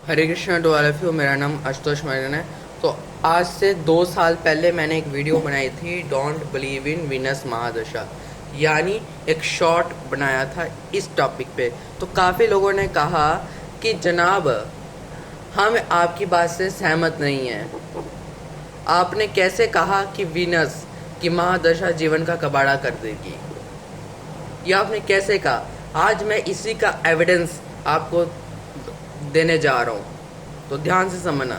Hare Krishna to all of you. मेरा नाम आशुतोष मरन है। तो आज से 2 साल पहले मैंने एक वीडियो बनाई थी, डोंट बिलीव इन वीनस महादशा, यानी एक शॉर्ट बनाया था इस टॉपिक पे। तो काफ़ी लोगों ने कहा कि जनाब हम आपकी बात से सहमत नहीं हैं। आपने कैसे कहा कि वीनस की महादशा जीवन का कबाड़ा कर देगी, ये आपने कैसे कहा? आज मैं इसी का एविडेंस आपको देने जा रहा हूं, तो ध्यान से समझना।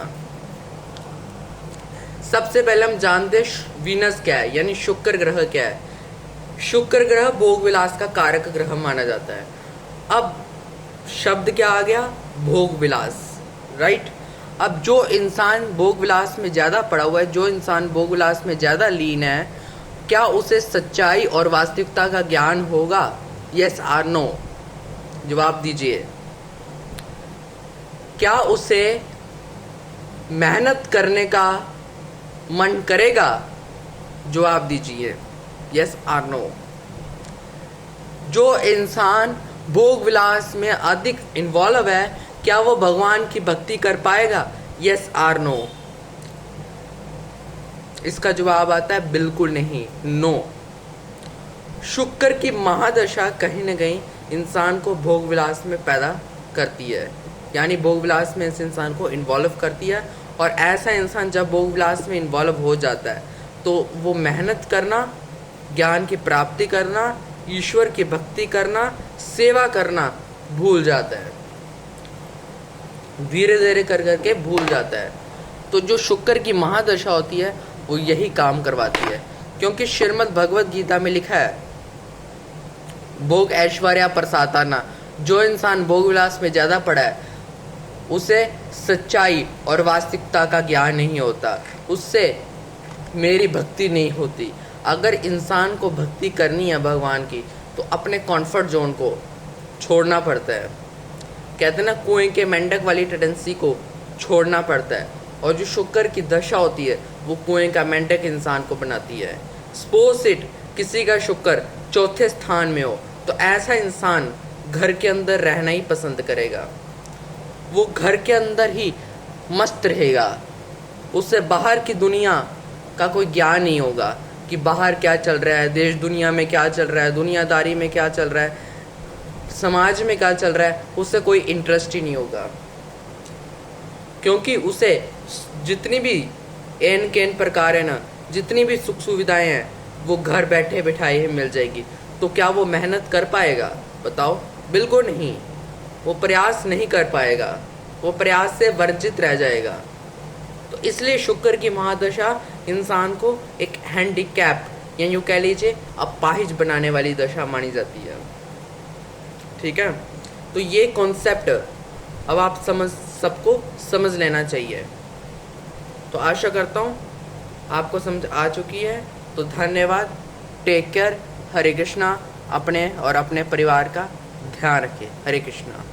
सबसे पहले हम जानते वीनस क्या है, यानी शुक्र ग्रह क्या है। शुक्र ग्रह भोग विलास का कारक ग्रह माना जाता है। अब शब्द क्या आ गया? भोग विलास, राइट। अब जो इंसान भोग विलास में ज़्यादा पड़ा हुआ है, जो इंसान भोग विलास में ज़्यादा लीन है, क्या उसे सच्चाई और वास्तविकता का ज्ञान होगा? यस आर नो, जवाब दीजिए। क्या उसे मेहनत करने का मन करेगा? जवाब दीजिए, यस आर नो। जो इंसान भोग विलास में अधिक इन्वॉल्व है, क्या वो भगवान की भक्ति कर पाएगा? Yes or no. इसका जवाब आता है बिल्कुल नहीं, नो। शुक्र की महादशा कहीं न कहीं इंसान को भोग विलास में पैदा करती है, यानी भोग विलास में इस इंसान को इन्वॉल्व करती है। और ऐसा इंसान जब भोग विलास में इन्वॉल्व हो जाता है तो वो मेहनत करना, ज्ञान की प्राप्ति करना, ईश्वर की भक्ति करना, सेवा करना भूल जाता है, धीरे धीरे कर करके भूल जाता है। तो जो शुक्र की महादशा होती है वो यही काम करवाती है, क्योंकि श्रीमद् भगवत गीता में लिखा है, भोग ऐश्वर्या प्रसाताना। जो इंसान भोग विलास में ज़्यादा पड़ा है उसे सच्चाई और वास्तविकता का ज्ञान नहीं होता, उससे मेरी भक्ति नहीं होती। अगर इंसान को भक्ति करनी है भगवान की तो अपने कंफर्ट जोन को छोड़ना पड़ता है। कहते हैं ना, कुएं के मेंढक वाली टेंडेंसी को छोड़ना पड़ता है। और जो शुक्र की दशा होती है वो कुएं का मेंढक इंसान को बनाती है। सपोज इट किसी का शुक्र चौथे स्थान में हो तो ऐसा इंसान घर के अंदर रहना ही पसंद करेगा, वो घर के अंदर ही मस्त रहेगा, उससे बाहर की दुनिया का कोई ज्ञान नहीं होगा कि बाहर क्या चल रहा है, देश दुनिया में क्या चल रहा है, दुनियादारी में क्या चल रहा है, समाज में क्या चल रहा है, उससे कोई इंटरेस्ट ही नहीं होगा। क्योंकि उसे जितनी भी एन केन प्रकार है ना, जितनी भी सुख सुविधाएं हैं वो घर बैठे बिठाए ही मिल जाएगी। तो क्या वो मेहनत कर पाएगा? बताओ, बिल्कुल नहीं। वो प्रयास नहीं कर पाएगा, वो प्रयास से वर्जित रह जाएगा। तो इसलिए शुक्र की महादशा इंसान को एक हैंडीकैप या यूँ कह लीजिए अपाहिज बनाने वाली दशा मानी जाती है। ठीक है, तो ये कॉन्सेप्ट अब आप सबको समझ लेना चाहिए। तो आशा करता हूँ आपको समझ आ चुकी है। तो धन्यवाद, टेक केयर, हरे कृष्णा। अपने और अपने परिवार का ध्यान रखें। हरे कृष्णा।